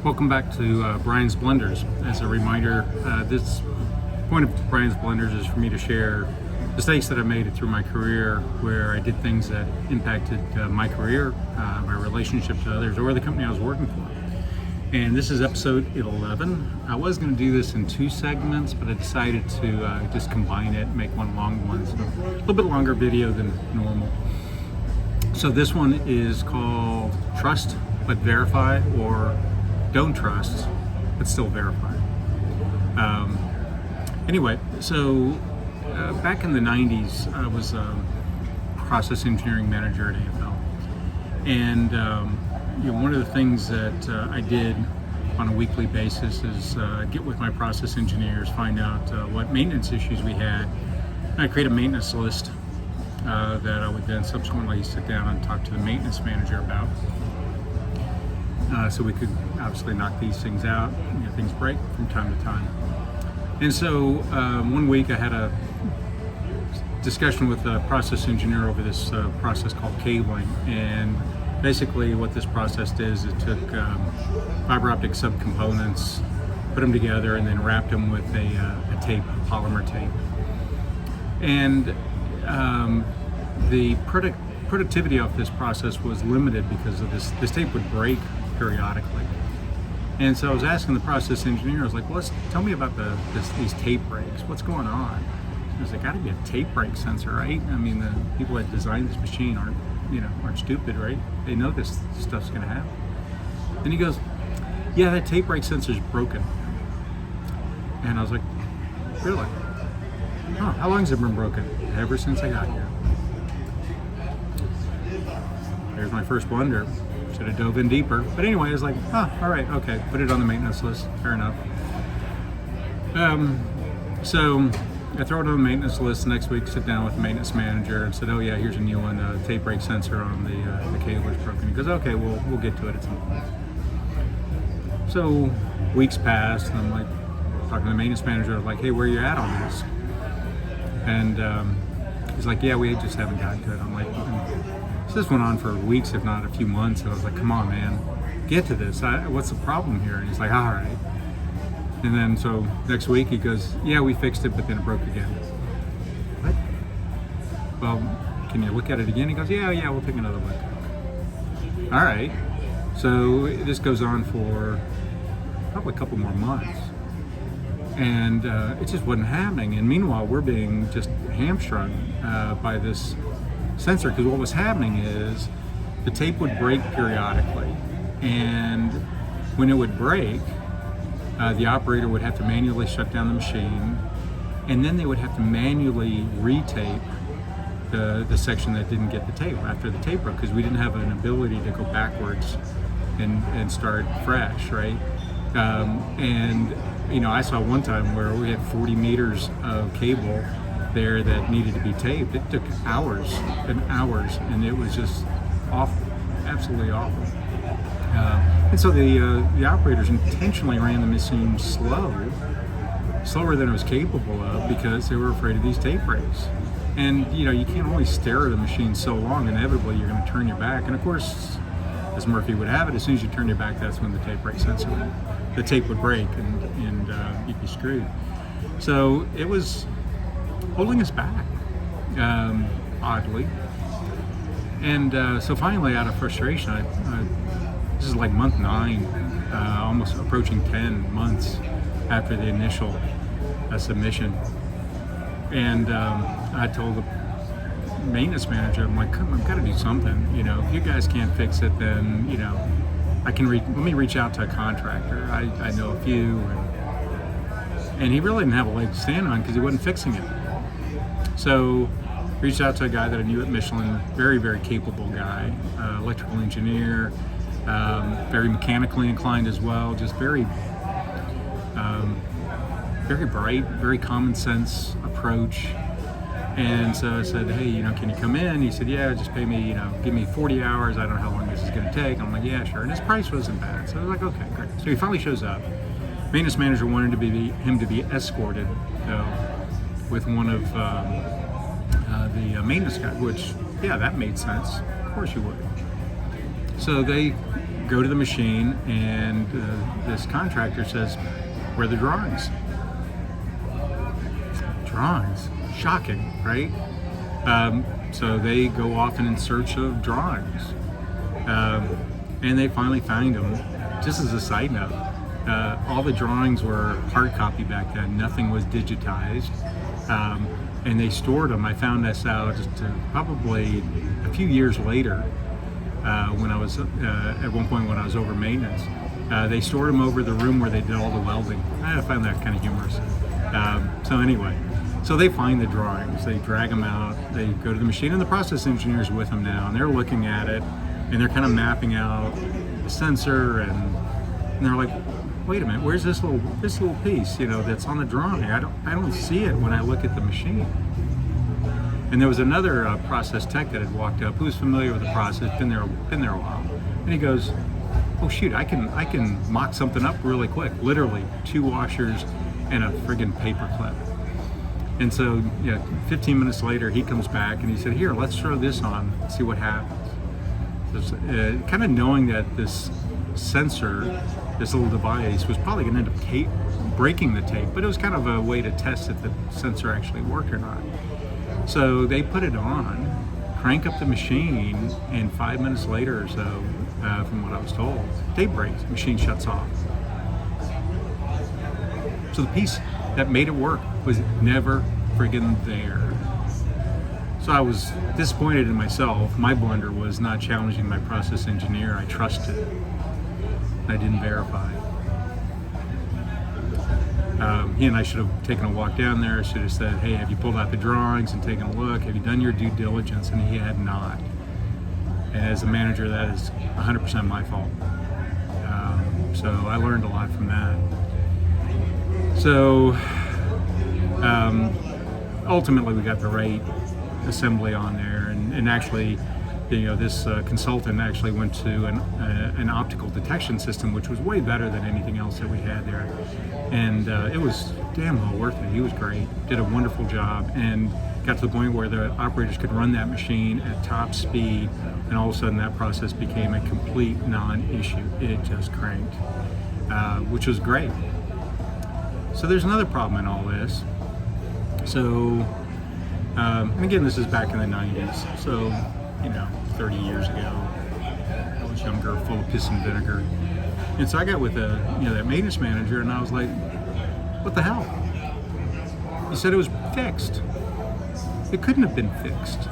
Welcome back to Brian's Blenders. As a reminder, this point of Brian's Blenders is for me to share mistakes that I made through my career where I did things that impacted my career, my relationship to others, or the company I was working for. And this is episode 11. I was going to do this in two segments, but I decided to just combine it, make one long one, so a little bit longer video than normal. So this one is called Trust but Verify, or Don't Trust but Still Verify. Anyway, so back in the 90s, I was a process engineering manager at AFL. And one of the things that I did on a weekly basis is get with my process engineers, find out what maintenance issues we had. And I create a maintenance list that I would then subsequently sit down and talk to the maintenance manager about. So we could obviously knock these things out. Things break from time to time. And so one week I had a discussion with a process engineer over this process called cabling. And basically what this process is, it took fiber optic subcomponents, put them together, and then wrapped them with a tape, a polymer tape. And the productivity of this process was limited because of this tape would break periodically. And so I was asking the process engineer, I was like, well, tell me about these tape breaks. What's going on? There's got to be a tape break sensor, right? I mean, the people that designed this machine aren't stupid, right? They know this stuff's going to happen. And he goes, yeah, that tape break sensor's broken. And I was like, really? Huh, how long has it been broken? Ever since I got here. There's my first blunder. Should have dove in deeper. But anyway, I was like, all right, okay, put it on the maintenance list. Fair enough. So I throw it on the maintenance list. The next week, sit down with the maintenance manager and said, oh yeah, here's a new one, tape break sensor on the cable is broken. He goes, okay, we'll get to it at some point. So weeks passed, and I'm like talking to the maintenance manager, like, hey, where are you at on this? And he's like, yeah, we just haven't gotten to it. I'm like, so this went on for weeks, if not a few months, and I was like, come on, man, get to this. What's the problem here? And he's like, all right. And then so next week he goes, yeah, we fixed it, but then it broke again. What? Well, can you look at it again? He goes, yeah, we'll take another look. All right. So this goes on for probably a couple more months. And it just wasn't happening. And meanwhile, we're being just hamstrung by this sensor, because what was happening is the tape would break periodically. And when it would break, the operator would have to manually shut down the machine, and then they would have to manually retape the section that didn't get the tape after the tape broke, because we didn't have an ability to go backwards and start fresh, right? And I saw one time where we had 40 meters of cable there that needed to be taped. It took hours and hours, and it was just awful, absolutely awful. And so the operators intentionally ran the machine slower than it was capable of, because they were afraid of these tape breaks. And you can't only stare at a machine so long. Inevitably, you're going to turn your back. And of course, as Murphy would have it, as soon as you turn your back, that's when the tape break sensor, the tape would break, and you'd be screwed. So it was holding us back, oddly. And so finally, out of frustration, this is like month 9, almost approaching 10 months after the initial submission. And I told the maintenance manager, I'm like, come on, I've got to do something. If you guys can't fix it, then, I can let me reach out to a contractor. I know a few. And he really didn't have a leg to stand on, because he wasn't fixing it. So reached out to a guy that I knew at Michelin, very, very capable guy, electrical engineer, very mechanically inclined as well, just very bright, very common sense approach. And so I said, hey, can you come in? He said, yeah, just pay me, give me 40 hours. I don't know how long this is going to take. I'm like, yeah, sure. And his price wasn't bad. So I was like, okay, great. So he finally shows up. Maintenance manager wanted him to be escorted, though, with one of the maintenance guys, which, yeah, that made sense. Of course you would. So they go to the machine, and this contractor says, "Where are the drawings?" Drawings? Shocking, right? So they go off in search of drawings, and they finally find them. Just as a side note, all the drawings were hard copy back then. Nothing was digitized, and they stored them. I found this out just probably a few years later, when I was at one point when I was over maintenance. They stored them over the room where they did all the welding. I found that kind of humorous. So anyway, so they find the drawings, they drag them out, they go to the machine, and the process engineer's with them now, and they're looking at it, and they're kind of mapping out the sensor, and they're like, wait a minute, where's this little piece, that's on the drawing? I don't see it when I look at the machine. And there was another process tech that had walked up who was familiar with the process, been there a while, and he goes, oh shoot, I can mock something up really quick, literally 2 washers and a friggin' paper clip. And so 15 minutes later he comes back and he said, here, let's throw this on, see what happens. Kind of knowing that this sensor, this little device, was probably going to end up breaking the tape, but it was kind of a way to test if the sensor actually worked or not. So they put it on, crank up the machine, and 5 minutes later or so, from what I was told, tape breaks, machine shuts off. So the piece that made it work was never friggin' there. So I was disappointed in myself. My blunder was not challenging my process engineer. I trusted. I didn't verify. He and I should have taken a walk down there. I should have said, hey, have you pulled out the drawings and taken a look? Have you done your due diligence? And he had not. And as a manager, that is 100% my fault. So I learned a lot from that. So ultimately we got the right assembly on there, and actually this consultant actually went to an optical detection system, which was way better than anything else that we had there, and it was damn well worth it. He was great, did a wonderful job, and got to the point where the operators could run that machine at top speed, and all of a sudden that process became a complete non-issue. It just cranked, which was great. So there's another problem in all this. So, and again, this is back in the 90s, so 30 years ago. I was younger, full of piss and vinegar. And so I got with that maintenance manager, and I was like, what the hell? He said it was fixed. It couldn't have been fixed.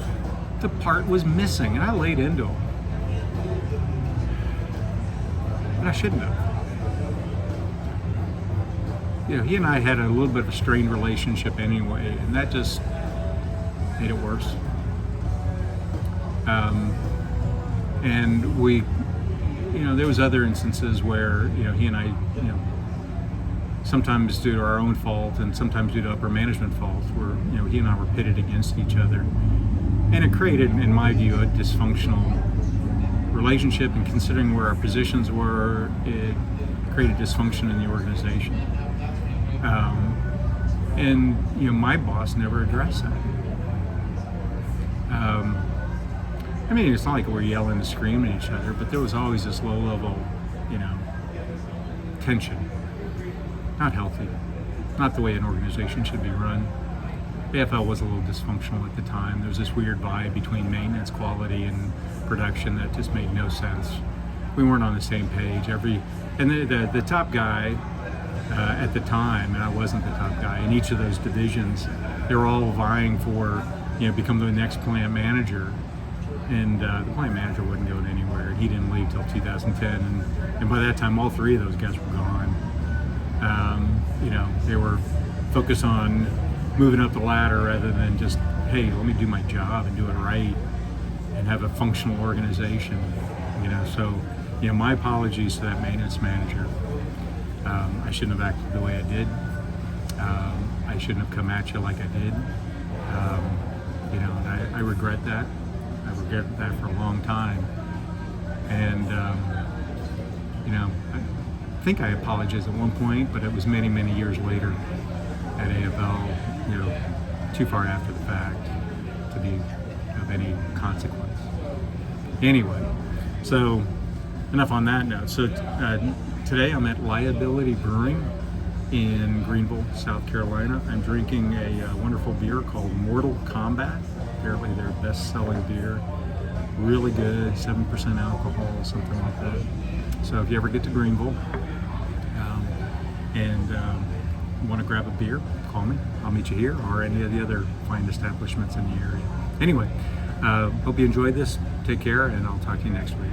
The part was missing, and I laid into him. And I shouldn't have. He and I had a little bit of a strained relationship anyway, and that just made it worse. And we, there was other instances where, he and I, sometimes due to our own fault and sometimes due to upper management fault, where, he and I were pitted against each other. And it created, in my view, a dysfunctional relationship, and considering where our positions were, it created dysfunction in the organization. And my boss never addressed that. I mean, it's not like we're yelling and screaming at each other, but there was always this low-level, tension. Not healthy. Not the way an organization should be run. AFL was a little dysfunctional at the time. There was this weird vibe between maintenance, quality, and production that just made no sense. We weren't on the same page. The top guy at the time, and I wasn't the top guy, in each of those divisions, they were all vying for, become the next plant manager. And the plant manager wasn't going anywhere. He didn't leave till 2010, and by that time, all 3 of those guys were gone. They were focused on moving up the ladder rather than just, hey, let me do my job and do it right and have a functional organization. So my apologies to that maintenance manager. I shouldn't have acted the way I did. I shouldn't have come at you like I did. And I regret that. I regret that for a long time. And, I think I apologized at one point, but it was many, many years later at AFL, too far after the fact to be of any consequence. Anyway, so enough on that note. So today I'm at Liability Brewing in Greenville, South Carolina. I'm drinking a wonderful beer called Mortal Kombat. Apparently their best-selling beer. Really good, 7% alcohol, something like that. So if you ever get to Greenville and want to grab a beer, call me. I'll meet you here or any of the other fine establishments in the area. Anyway, hope you enjoyed this. Take care, and I'll talk to you next week.